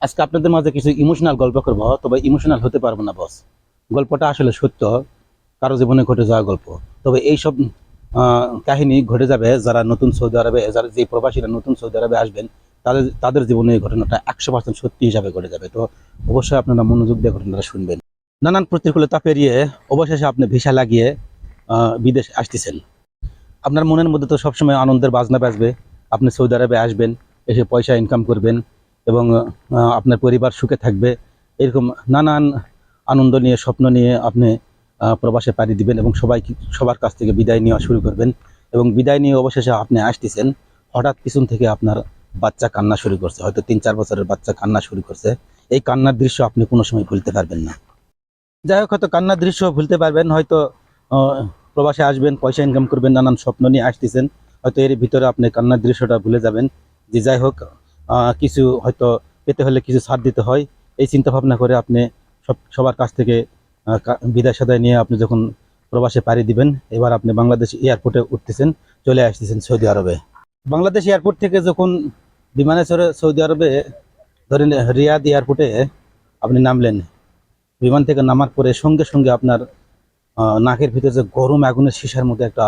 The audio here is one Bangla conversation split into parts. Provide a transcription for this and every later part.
আজকে আপনাদের মাঝে কিছু ইমোশনাল গল্প করব, তবে ইমোশনাল হতে পারবো না বস। গল্পটা আসলে সত্য, কারো জীবনে ঘটে যাওয়া গল্প। তবে এইসব কাহিনী ঘটে যাবে যারা নতুন সৌদি আরবে, যারা যে প্রবাসীরা নতুন সৌদি আরবে আসবেন, তাদের তাদের জীবনে এই ঘটনাটা 100% সত্যি হিসাবে ঘটে যাবে। তো অবশ্যই আপনারা মনোযোগ দিয়ে ঘটনাটা শুনবেন। নানান প্রতিকূলতা পেরিয়ে অবশেষে আপনি ভিসা লাগিয়ে বিদেশ আসতেছেন। আপনার মনের মধ্যে তো সবসময় আনন্দের বাজনা বাজবে। আপনি সৌদি আরবে আসবেন, এসে পয়সা ইনকাম করবেন এবং আপনার পরিবার সুখে থাকবে। এরকম নানান আনন্দ নিয়ে, স্বপ্ন নিয়ে আপনি প্রবাসে পাড়ি দিবেন এবং সবার কাছ থেকে বিদায় নেওয়া শুরু করবেন। এবং বিদায় নিয়ে অবশেষে আপনি আসতেছেন, হঠাৎ পিছন থেকে আপনার বাচ্চা কান্না শুরু করছে, হয়তো 3-4 বছরের বাচ্চা কান্না শুরু করছে। এই কান্নার দৃশ্য আপনি কোনো সময় ভুলতে পারবেন না। যাই হোক, হয়তো কান্নার দৃশ্য ভুলতে পারবেন, হয়তো প্রবাসে আসবেন, পয়সা ইনকাম করবেন, নানান স্বপ্ন নিয়ে আসতেছেন, হয়তো এর ভিতরে আপনি কান্নার দৃশ্যটা ভুলে যাবেন। যে যাই হোক, কিছু হয়তো পেতে হলে কিছু ছাড় দিতে হয়, এই চিন্তা ভাবনা করে আপনি সবার কাছ থেকে বিদায় সাদায় নিয়ে আপনি যখন প্রবাসে পাড়ি দিবেন, এবার আপনি বাংলাদেশ এয়ারপোর্টে উঠতেছেন, চলে আসতেছেন সৌদি আরবে। বাংলাদেশ এয়ারপোর্ট থেকে যখন বিমানে চড়ে সৌদি আরবে, ধরেন রিয়াদ এয়ারপোর্টে আপনি নামলেন, বিমান থেকে নামার পরে সঙ্গে সঙ্গে আপনার নাকের ভিতরে যে গরম আগুনের শিশার মধ্যে একটা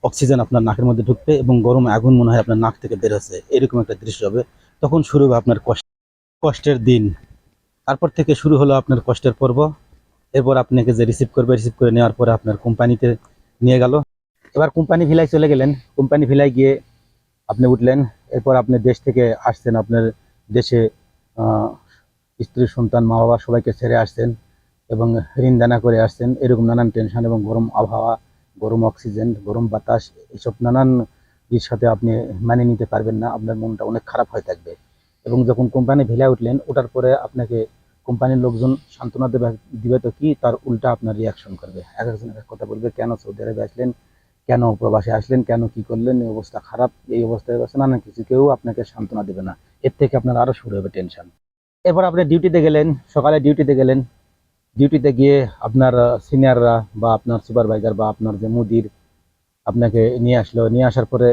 অক্সিজেন আপনার নাকের মধ্যে ঢুকবে এবং গরম আগুন মনে হয় আপনার নাক থেকে বের হচ্ছে, এরকম একটা দৃশ্য হবে। তখন শুরু হবে আপনার কষ্টের দিন। তারপর থেকে শুরু হলো আপনার কষ্টের পর্ব। এরপর আপনাকে যে রিসিভ করবে, রিসিভ করে নেওয়ার পরে আপনার কোম্পানিতে নিয়ে গেল। এবার কোম্পানি ভিলায় চলে গেলেন, কোম্পানি ভিলায় গিয়ে আপনি উঠলেন। এরপর আপনি দেশ থেকে আসছেন, আপনার দেশে আহ, স্ত্রী সন্তান মা বাবা সবাইকে ছেড়ে আসছেন এবং ঋণ দানা করে আসছেন। এরকম নানান টেনশন এবং গরম আবহাওয়া, গরম অক্সিজেন, গরম বাতাস, এসব নানান এর সাথে আপনি মানিয়ে নিতে পারবেন না, আপনার মনটা অনেক খারাপ হয়ে থাকবে। এবং যখন কোম্পানি ভিলায় উঠলেন, ওঠার পরে আপনাকে কোম্পানির লোকজন সান্ত্বনা দিবে তো কি, তার উল্টা আপনার রিয়াকশন করবে, এক একজন এক এক কথা বলবে। কেন সৌদি আরবে আসলেন, কেন প্রবাসে আসলেন, কেন কি করলেন, এই অবস্থা খারাপ, এই অবস্থায় আছে, নানান কিছু। কেউ আপনাকে সান্ত্বনা দেবে না। এর থেকে আপনার আরো শুরু হবে টেনশন। এরপর আপনি ডিউটিতে গেলেন, সকালে ডিউটিতে গেলেন। ডিউটিতে গিয়ে আপনার সিনিয়ররা বা আপনার সুপারভাইজার বা আপনার যে মুদির আপনাকে নিয়ে আসলো, নিয়ে আসার পরে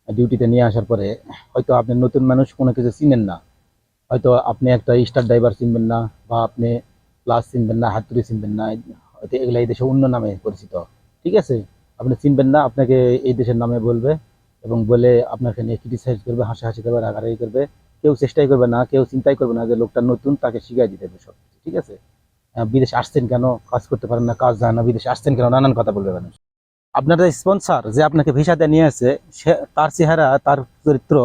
ডিউটিতে নিয়ে আসার পরে হয়তো আপনি নতুন মানুষ, কোনো কিছু চিনেন না। হয়তো আপনি একটা স্টার ড্রাইভার চিনবেন না, বা আপনি প্লাস চিনবেন না, হাতুড়ি চিনবেন না। হয়তো এগুলা এই দেশে অন্য নামে পরিচিত, ঠিক আছে? আপনি চিনবেন না, আপনাকে এই দেশের নামে বলবে এবং বলে আপনাকে নিয়ে ক্রিটিসাইজ করবে, হাসাহাসি করবে, রাগারাগি করবে। কেউ চেষ্টাই করবে না, কেউ চিন্তাই করবে না যে লোকটা নতুন, তাকে শিখাই দিতে হবে সব কিছু, ঠিক আছে? বিদেশে আসছেন কেন, কাজ করতে পারেন না, কাজ যায় না, বিদেশে আসছেন কেন, নানান কথা বলবে মানুষ। আপনার স্পন্সর যে আপনাকে ভিসাতে নিয়ে আসছে, সে তার চেহারা, তার চরিত্র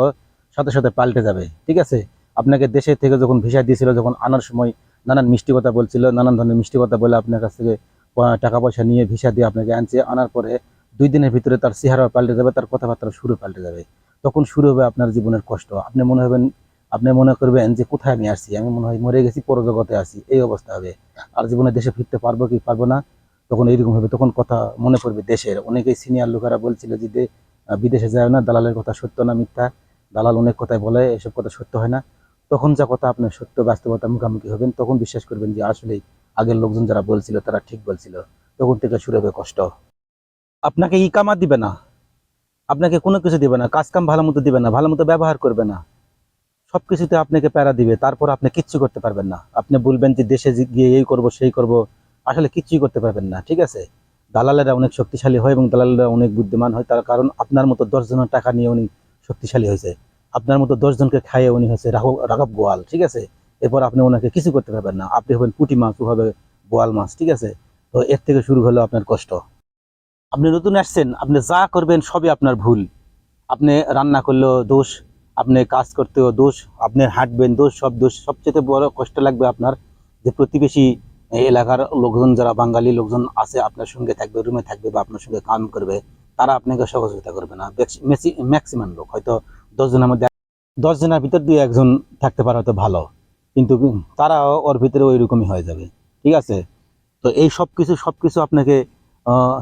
সাথে সাথে পাল্টে যাবে, ঠিক আছে? আপনাকে দেশে থেকে যখন ভিসা দিয়েছিল, যখন আনার সময় নানান মিষ্টি কথা বলছিল, নানান ধরনের মিষ্টি কথা বলে আপনার কাছ থেকে টাকা পয়সা নিয়ে ভিসা দিয়ে আপনাকে আনছে। আনার পরে 2 দিনের ভিতরে তার চেহারা পাল্টে যাবে, তার কথাবার্তার সুরে পাল্টে যাবে। তখন শুরু হবে আপনার জীবনের কষ্ট। আপনি মনে করবেন যে কোথায় আমি আসছি, আমি মনে হয় মরে গেছি, পরজগতে আছি, এই অবস্থা হবে। আর জীবনে দেশে ফিরতে পারবো কি পারবো না, তখন এইরকম হবে। তখন কথা মনে পড়বে দেশের, অনেকেই সিনিয়র লোকেরা বলছিল যে বিদেশে যায় না, দালালের কথা সত্য না মিথ্যা, দালাল অনেক কথাই বলে, এসব কথা সত্য হয় না। তখন যা কথা আপনার সত্য বাস্তবতা মুখোমুখি হবেন, তখন বিশ্বাস করবেন যে আসলেই আগের লোকজন যারা বলছিল তারা ঠিক বলছিল। তখন থেকে শুরু হবে কষ্ট। আপনাকে ইকামা দিবে না, আপনাকে কোনো কিছু দিবে না, কাজ কাম ভালো মতো দিবে না, ভালো মতো ব্যবহার করবে না, সবকিছুতে আপনাকে প্যারা দিবে। তারপর আপনি কিচ্ছু করতে পারবেন না। আপনি বলবেন যে দেশে গিয়ে এই করব সেই করব, আসলে কিচ্ছুই করতে পারবেন না, ঠিক আছে? দালালেরা অনেক শক্তিশালী হয় এবং দালালেরা অনেক বুদ্ধিমান হয়, তার কারণ আপনার মতো 10 জনের টাকা নিয়ে উনি শক্তিশালী হয়েছে। আপনার মতো 10 জনকে খাইয়ে উনি হয়েছে রাঘব গোয়াল, ঠিক আছে? এরপর আপনি ওনাকে কিছু করতে পারবেন না। আপনি হবেন পুঁটি মাছ, ও হবে বোয়াল মাছ, ঠিক আছে? তো এর থেকে শুরু হলো আপনার কষ্ট। আপনি নতুন আসছেন, আপনি যা করবেন সবই আপনার ভুল। আপনি রান্না করলেও দোষ, আপনি কাজ করতেও দোষ, আপনি হাঁটবেন দোষ, সব দোষ। সবচেয়ে বড় কষ্ট লাগবে আপনার যে প্রতিবেশী এলাকার লোকজন, যারা বাঙালি লোকজন আছে, আপনার সঙ্গে থাকবে, রুমে থাকবে বা আপনার সঙ্গে কাম করবে, তারা আপনাকে সহযোগিতা করবে না। ম্যাক্সিমাম লোক হয়তো 10 জনের মধ্যে, 10 জনের ভিতর 2-1 জন থাকতে পারে হয়তো ভালো, কিন্তু তারাও ওর ভিতরে ওই রকমই হয়ে যাবে, ঠিক আছে? তো এই সবকিছু আপনাকে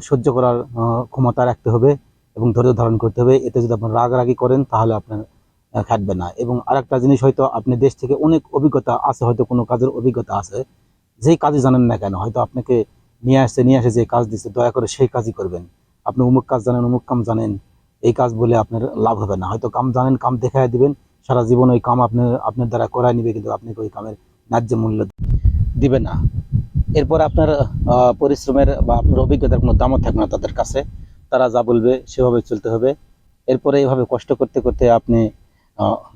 সহ্য করার ক্ষমতা রাখতে হবে এবং ধৈর্য ধারণ করতে হবে। এতে যদি আপনার রাগারাগি করেন তাহলে আপনার খাটবে না। এবং আরেকটা জিনিস, হয়তো আপনি দেশ থেকে অনেক অভিজ্ঞতা আছে, হয়তো কোনো কাজের অভিজ্ঞতা আছে, যেই কাজই জানেন না কেন, হয়তো আপনাকে নিয়ে আসে যে কাজ দিচ্ছে, দয়া করে সেই কাজই করবেন। আপনি অমুক কাজ জানেন, অমুক কাম জানেন, এই কাজ বলে আপনার লাভ হবে না। হয়তো কাম জানেন, কাম দেখায় দিবেন, সারা জীবন ওই কাম আপনার দ্বারা করায় নিবে, কিন্তু আপনাকে ওই কামের ন্যায্য মূল্য দিবে না। এরপর আপনার পরিশ্রমের বা আপনার অভিজ্ঞতার কোনো দামও থাকবে না তাদের কাছে। তারা যা বলবে সেভাবে চলতে হবে। এরপরে এইভাবে কষ্ট করতে করতে আপনি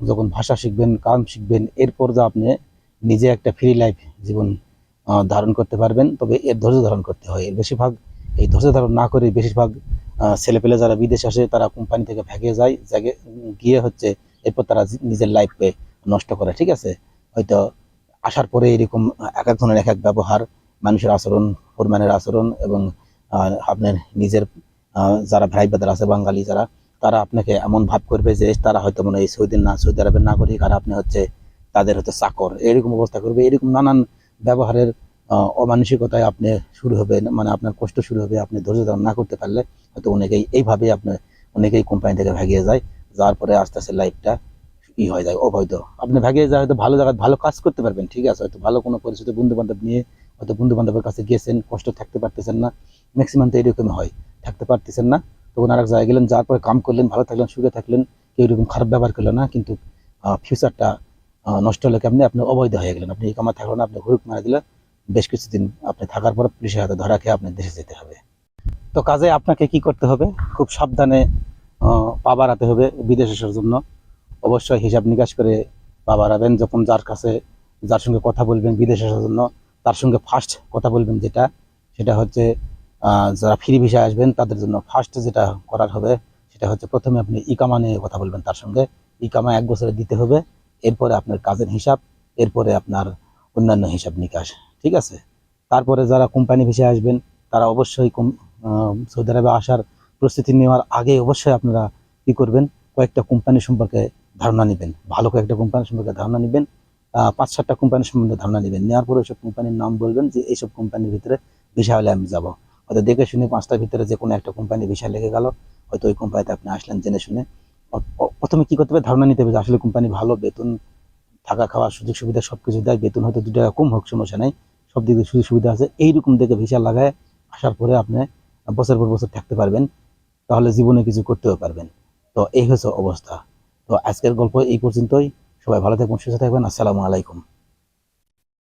যখন ভাষা শিখবেন, কাম শিখবেন, এরপর যা আপনি নিজে একটা ফ্রি লাইফ জীবন ধারণ করতে পারবেন। তবে এর ধৈর্য ধারণ করতে হয়। এর বেশিরভাগ এই ধৈর্য ধারণ না করে বেশিরভাগ ছেলেপেলে যারা বিদেশে আসে তারা কোম্পানি থেকে ভেগে যায়, গিয়ে হচ্ছে এরপর তারা নিজের লাইফকে নষ্ট করে। ঠিক আছে, হয়তো আসার পরে এরকম এক এক ধরনের এক এক ব্যবহার, মানুষের আচরণ, ফোরম্যানের আচরণ, এবং আপনার নিজের যারা ভাই ব্রাদার আছে বাঙালি যারা, তারা আপনাকে এমন ভাব করবে যে তারা হয়তো মনে হয় সৌদি আরবের নাগরিক, আর আপনি হচ্ছে তাদের হচ্ছে চাকর, এরকম অবস্থা করবে। এরকম নানান ব্যবহারের অমানসিকতায় আপনি শুরু হবে, মানে আপনার কষ্ট শুরু হবে। আপনি ধৈর্য ধারণ না করতে পারলে হয়তো এইভাবে আপনি অনেকেই কোম্পানি থেকে ভাগিয়ে যায়, যার পরে আস্তে আস্তে লাইফটা হয়ে যায় অবৈধ। আপনি ভাগিয়ে যায় হয়তো ভালো জায়গায় ভালো কাজ করতে পারবেন, ঠিক আছে, হয়তো ভালো কোনো পরিচিত বন্ধু বান্ধব নিয়ে হয়তো বন্ধু বান্ধবের কাছে গিয়েছেন, কষ্ট থাকতে পারতেছেন না, ম্যাক্সিমাম তো এরকম হয়, থাকতে পারতেছেন না, তখন আরেক জায়গায় গেলেন, যার পরে কাম করলেন, ভালো থাকলেন, সুখে থাকলেন, কেউ এরকম খারাপ ব্যবহার করলো না, কিন্তু ফিউচারটা নষ্ট হলে কেমনি আপনি অবৈধ হয়ে গেলেন, আপনি এই কামা থাকলো না, আপনি হুরুক মারা দিলে বেশ কিছুদিন আপনি থাকার পর পুলিশের হাতে ধরা খেয়ে আপনার দেশে যেতে হবে। তো কাজে আপনাকে কি করতে হবে, খুব সাবধানে পা বাড়াতে হবে বিদেশ আসার জন্য। অবশ্যই হিসাব নিকাশ করে পা বাড়াবেন। যখন যার সঙ্গে কথা বলবেন বিদেশ আসার জন্য, তার সঙ্গে ফার্স্ট কথা বলবেন সেটা হচ্ছে যারা ফ্রি ভিসায় আসবেন তাদের জন্য ফার্স্ট যেটা করার হবে সেটা হচ্ছে প্রথমে আপনি ইকামা নিয়ে কথা বলবেন তার সঙ্গে। ইকামা 1 বছরে দিতে হবে, এরপরে আপনার কাজের হিসাব, এরপরে আপনার অন্যান্য হিসাব নিকাশ। ঠিক আছে, তারপরে যারা কোম্পানি ভিসায় আসবেন তারা অবশ্যই সৌদি আরবে আসার প্রস্তুতি নেওয়ার আগে অবশ্যই আপনারা কি করবেন, কয়েকটা কোম্পানি সম্পর্কে ধারণা নেবেন, ভালো কয়েকটা কোম্পানি সম্পর্কে ধারণা নেবেন, 5-7টা কোম্পানির সম্বন্ধে ধারণা নেবেন। নেওয়ার পরে ওইসব কোম্পানির নাম বলবেন যে এইসব কোম্পানির ভিতরে ভিসা হলে আমি যাবো। হয়তো দেখে শুনে 5টার ভিতরে যে কোনো একটা কোম্পানি ভিসা লেগে গেল, হয়তো ওই কোম্পানিতে আপনি আসলেন জেনে শুনে। প্রথমে কি করতে হবে, ধারণা নিতে হবে যে আসলে কোম্পানি ভালো, বেতন, থাকা খাওয়ার সুযোগ সুবিধা সবকিছু দেয়, বেতন হয়তো 2 টাকা কম হোক সমস্যা নাই, সব দিকে সুযোগ সুবিধা আছে, এইরকম দেখে ভিসা লাগায় আসার পরে আপনি বছর পর বছর থাকতে পারবেন, তাহলে জীবনে কিছু করতেও পারবেন। তো এই হচ্ছে অবস্থা। তো আজকের গল্প এই পর্যন্তই। সবাই ভালো থাকবেন, সুস্থ থাকবেন। আসসালামু আলাইকুম।